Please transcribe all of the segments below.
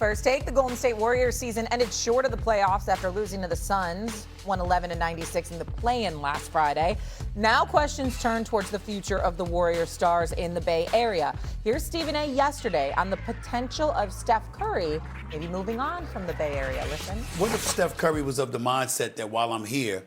First take, the Golden State Warriors season ended short of the playoffs after losing to the Suns, 111-96 in the play-in last Friday. Now questions turn towards the future of the Warriors stars in the Bay Area. Here's Stephen A. yesterday on the potential of Steph Curry maybe moving on from the Bay Area. Listen. What if Steph Curry was of the mindset that while I'm here,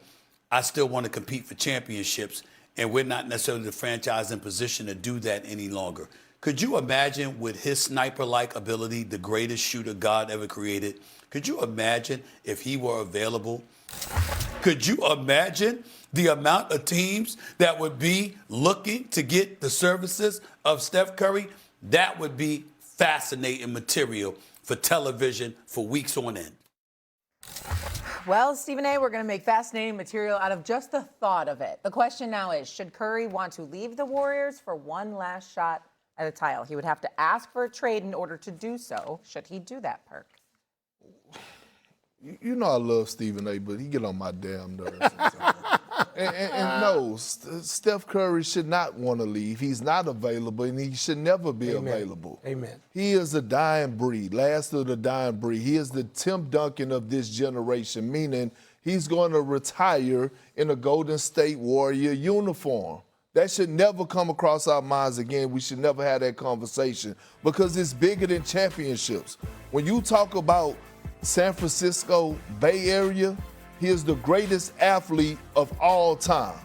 I still want to compete for championships, and we're not necessarily the franchise in position to do that any longer? Could you imagine, with his sniper-like ability, the greatest shooter God ever created, could you imagine if he were available? Could you imagine the amount of teams that would be looking to get the services of Steph Curry? That would be fascinating material for television for weeks on end. Well, Stephen A., we're going to make fascinating material out of just the thought of it. The question now is, should Curry want to leave the Warriors for one last shot at a title? He would have to ask for a trade in order to do so. Should he do that, Perk? You know I love Stephen A., but he get on my damn nerves sometimes. and no, Steph Curry should not want to leave. He's not available, and he should never be available. Amen. He is a dying breed, last of the dying breed. He is the Tim Duncan of this generation, meaning he's going to retire in a Golden State Warrior uniform. That should never come across our minds again. We should never have that conversation because it's bigger than championships. When you talk about San Francisco Bay Area, he is the greatest athlete of all time.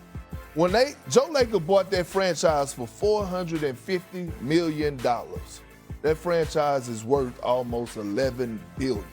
When Joe Lacob bought that franchise for $450 million, that franchise is worth almost $11 billion.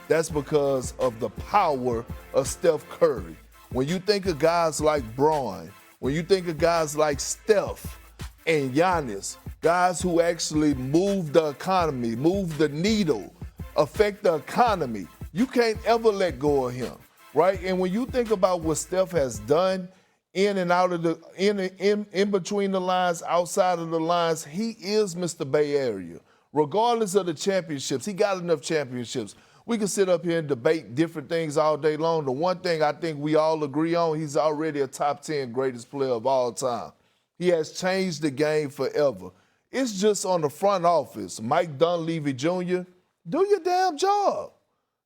That's because of the power of Steph Curry. When you think of guys like Braun, when you think of guys like Steph and Giannis, guys who actually move the economy, move the needle, affect the economy, you can't ever let go of him, right? And when you think about what Steph has done in and out of the, in between the lines, outside of the lines, he is Mr. Bay Area. Regardless of the championships, he got enough championships. We can sit up here and debate different things all day long. The one thing I think we all agree on, he's already a top 10 greatest player of all time. He has changed the game forever. It's just on the front office. Mike Dunleavy Jr., do your damn job.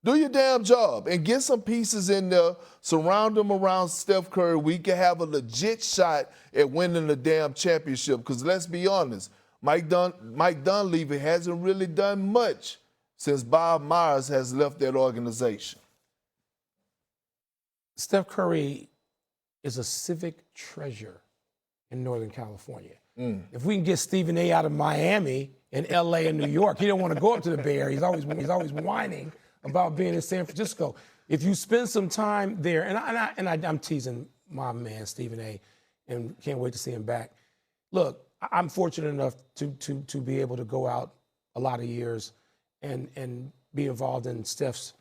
Do your damn job and get some pieces in there, surround them around Steph Curry. We can have a legit shot at winning the damn championship because let's be honest, Mike Dunleavy hasn't really done much since Bob Myers has left that organization. Steph Curry is a civic treasure in Northern California. If we can get Stephen A. out of Miami and L.A. and New York, he don't want to go up to the Bay Area. He's always whining about being in San Francisco. If you spend some time there, and I'm teasing my man Stephen A. and can't wait to see him back. Look, I'm fortunate enough to be able to go out a lot of years and be involved in Steph's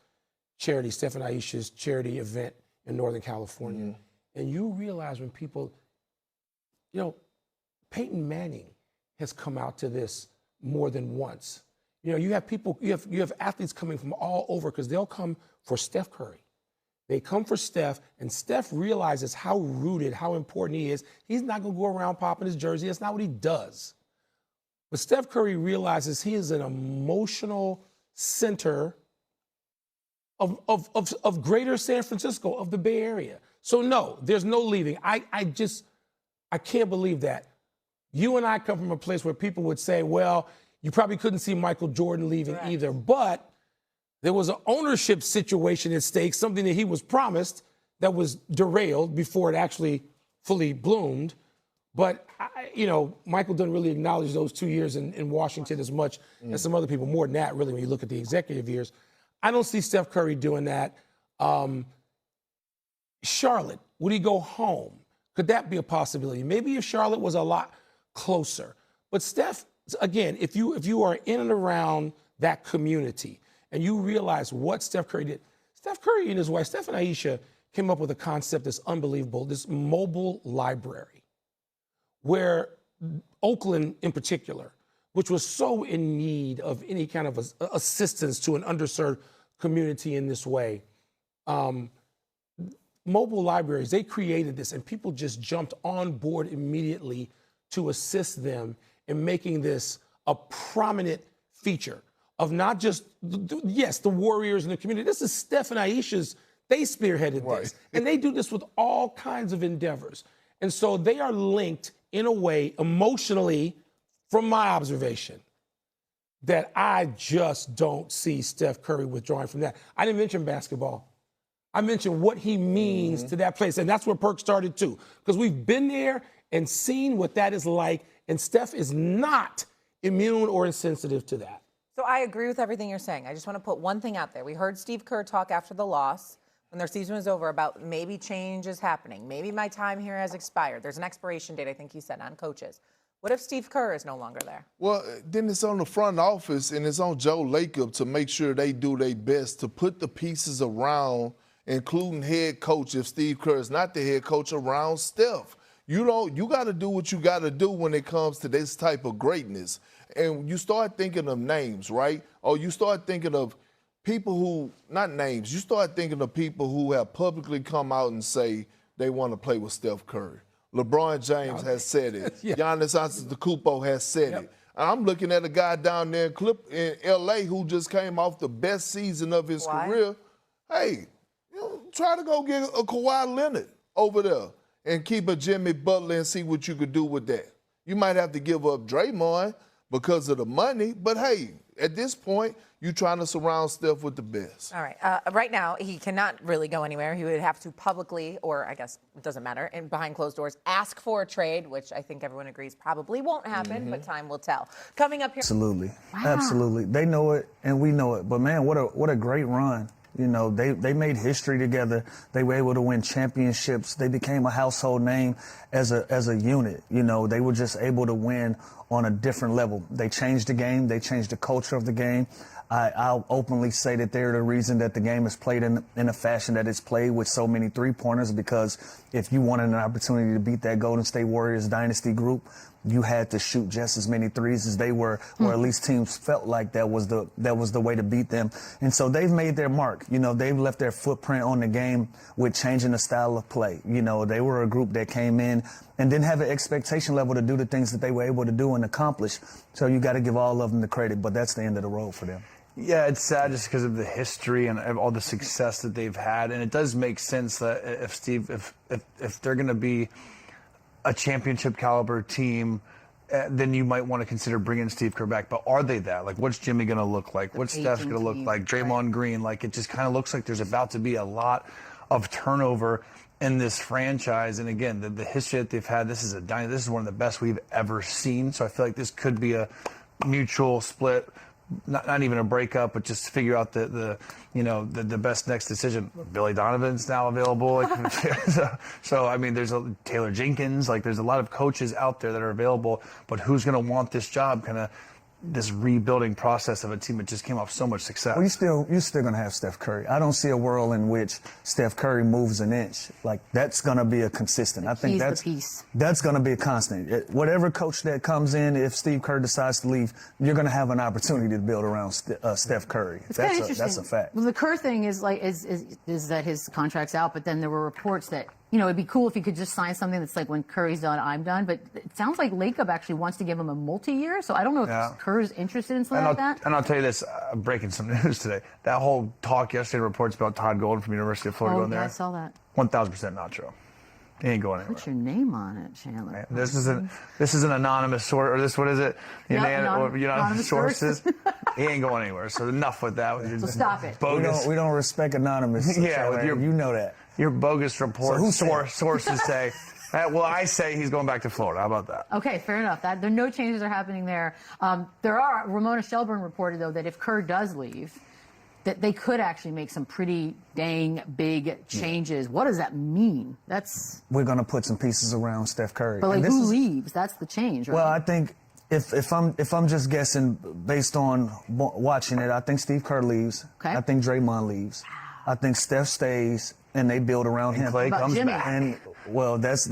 charity, Steph and Aisha's charity event in Northern California. And you realize when people, Peyton Manning has come out to this more than once. You have people, you have athletes coming from all over because they'll come for Steph Curry. They come for Steph, and Steph realizes how rooted, how important he is. He's not going to go around popping his jersey. That's not what he does. But Steph Curry realizes he is an emotional center of greater San Francisco, of the Bay Area. So no, there's no leaving. I can't believe that. You and I come from a place where people would say, well, you probably couldn't see Michael Jordan leaving either, but there was an ownership situation at stake, something that he was promised that was derailed before it actually fully bloomed. But, Michael doesn't really acknowledge those 2 years in Washington as much as some other people, more than that, really, when you look at the executive years. I don't see Steph Curry doing that. Charlotte, would he go home? Could that be a possibility? Maybe if Charlotte was a lot closer. But Steph, again, if you are in and around that community and you realize what Steph Curry did, Steph Curry and his wife, Steph and Aisha, came up with a concept that's unbelievable, this mobile library, where Oakland in particular, which was so in need of any kind of assistance to an underserved community in this way, mobile libraries, they created this and people just jumped on board immediately to assist them in making this a prominent feature of not just, yes, the Warriors and the community. This is Steph and Aisha's, they spearheaded this. And they do this with all kinds of endeavors. And so they are linked in a way emotionally, from my observation, that I just don't see Steph Curry withdrawing from that. I didn't mention basketball. I mentioned what he means to that place. And that's where Perk started too. Because we've been there and seen what that is like. And Steph is not immune or insensitive to that. So I agree with everything you're saying. I just want to put one thing out there. We heard Steve Kerr talk after the loss, when their season was over, about maybe change is happening. Maybe my time here has expired. There's an expiration date, I think he said, on coaches. What if Steve Kerr is no longer there? Well, then it's on the front office and it's on Joe Lacob to make sure they do their best to put the pieces around, including head coach, if Steve Kerr is not the head coach, around Steph. You got to do what you got to do when it comes to this type of greatness. And you start thinking of names, right? Or you start thinking of people who, not names, you start thinking of people who have publicly come out and say they want to play with Steph Curry. LeBron James has said it. Yeah. Giannis Antetokounmpo has said it. And I'm looking at a guy down there in L.A. who just came off the best season of his career. Hey, try to go get a Kawhi Leonard over there and keep a Jimmy Butler and see what you could do with that. You might have to give up Draymond because of the money, but hey, at this point, you're trying to surround Steph with the best. All right. Right now, he cannot really go anywhere. He would have to publicly, or I guess it doesn't matter, and behind closed doors, ask for a trade, which I think everyone agrees probably won't happen, but time will tell. Coming up here. Absolutely. Wow. Absolutely. They know it, and we know it. But, man, what a great run. You know, they made history together. They were able to win championships. They became a household name as a unit. You know, they were just able to win on a different level. They changed the game. They changed the culture of the game. I'll openly say that they're the reason that the game is played in a fashion that it's played with so many three-pointers, because if you wanted an opportunity to beat that Golden State Warriors dynasty group, you had to shoot just as many threes as they were, or at least teams felt like that was the way to beat them. And so they've made their mark. You know, they've left their footprint on the game with changing the style of play. You know, they were a group that came in and didn't have an expectation level to do the things that they were able to do and accomplish. So you got to give all of them the credit, but that's the end of the road for them. Yeah, it's sad just because of the history and all the success that they've had, and it does make sense that if they're going to be a championship caliber team, then you might want to consider bringing Steve Kerr back. But are they that? Like, what's Jimmy going to look like? What's Steph going to look like? Draymond Green? Like, it just kind of looks like there's about to be a lot of turnover in this franchise. And again, the history that they've had, this is one of the best we've ever seen. So I feel like this could be a mutual split. Not even a breakup, but just figure out the best next decision. Billy Donovan's now available. So I mean, there's Taylor Jenkins. Like, there's a lot of coaches out there that are available, but who's going to want this job? Kind of this rebuilding process of a team that just came off so much success. Well, you're still going to have Steph Curry. I don't see a world in which Steph Curry moves an inch. Like, that's going to be a consistent. I think that's going to be a constant. Whatever coach that comes in, if Steve Kerr decides to leave, you're going to have an opportunity to build around Steph Curry. That's a fact. Well, the Kerr thing is that his contract's out, but then there were reports that, you know, it'd be cool if he could just sign something that's like, when Curry's done, I'm done. But it sounds like Lacob actually wants to give him a multi-year. So I don't know if Kerr's interested in something like that. And I'll tell you this, I'm breaking some news today. That whole talk yesterday, reports about Todd Golden from University of Florida going there. I saw that. 1,000% not true. He ain't going anywhere. Put your name on it, Chandler. This is an anonymous source, or this, what is it? Anonymous sources. He ain't going anywhere. So enough with that. So stop it. Bogus. We don't respect anonymous. Yeah, with you know that. Your bogus reports. So sources say. Well, I say he's going back to Florida. How about that? Okay, fair enough. There no changes are happening there. Ramona Shelburne reported, though, that if Kerr does leave, that they could actually make some pretty dang big changes. Yeah. What does that mean? We're going to put some pieces around Steph Curry. But who leaves? That's the change, right? Well, I think if I'm just guessing based on watching it, I think Steve Kerr leaves. Okay. I think Draymond leaves. I think Steph stays, and they build around him. Clay comes Jimmy? back. And well, that's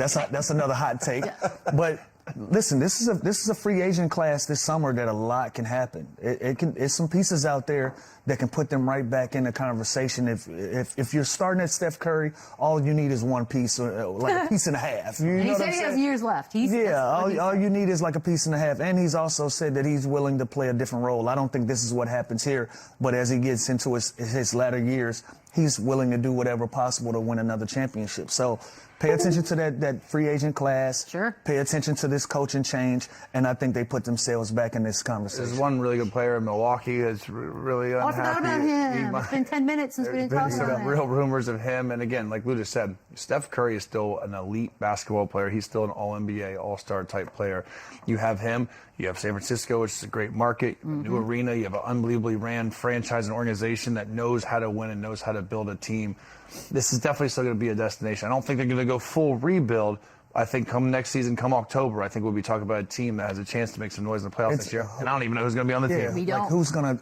another hot take. But Listen, this is a free agent class this summer that a lot can happen. It's some pieces out there that can put them right back in the conversation. If you're starting at Steph Curry, all you need is one piece, or like a piece and a half. You know he what said I'm he saying? has years left. All you need is like a piece and a half. And he's also said that he's willing to play a different role. I don't think this is what happens here, but as he gets into his latter years, he's willing to do whatever possible to win another championship. So pay attention to that free agent class. Sure. Pay attention to this coaching change, and I think they put themselves back in this conversation. There's one really good player in Milwaukee that's really unhappy. I forgot about him. It's been 10 minutes since we didn't talk There's about some him. real rumors of him. And again, like Lou just said, Steph Curry is still an elite basketball player. He's still an all-NBA, all-star type player. You have him. You have San Francisco, which is a great market, new arena. You have an unbelievably ran franchise and organization that knows how to win and knows how to build a team. This is definitely still going to be a destination. I don't think they're going to go full rebuild. I think come next season, come October, I think we'll be talking about a team that has a chance to make some noise in the playoffs next year. And I don't even know who's going to be on the team. We don't. Like who's gonna